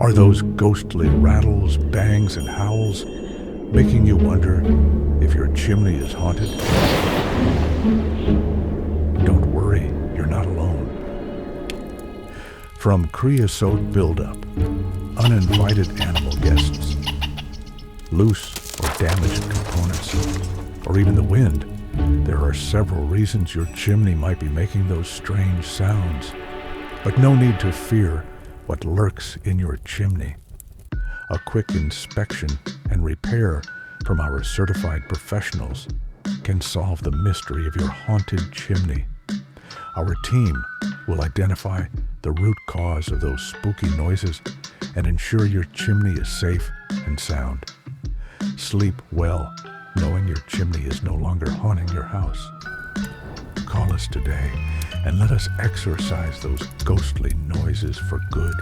Are those ghostly rattles, bangs, and howls making you wonder if your chimney is haunted? Don't worry, you're not alone. From creosote buildup, uninvited animal guests, loose or damaged components, or even the wind, there are several reasons your chimney might be making those strange sounds. But no need to fear what lurks in your chimney. A quick inspection and repair from our certified professionals can solve the mystery of your haunted chimney. Our team will identify the root cause of those spooky noises and ensure your chimney is safe and sound. Sleep well, knowing your chimney is no longer haunting your house. Call us today and let us exorcise those ghostly noises for good.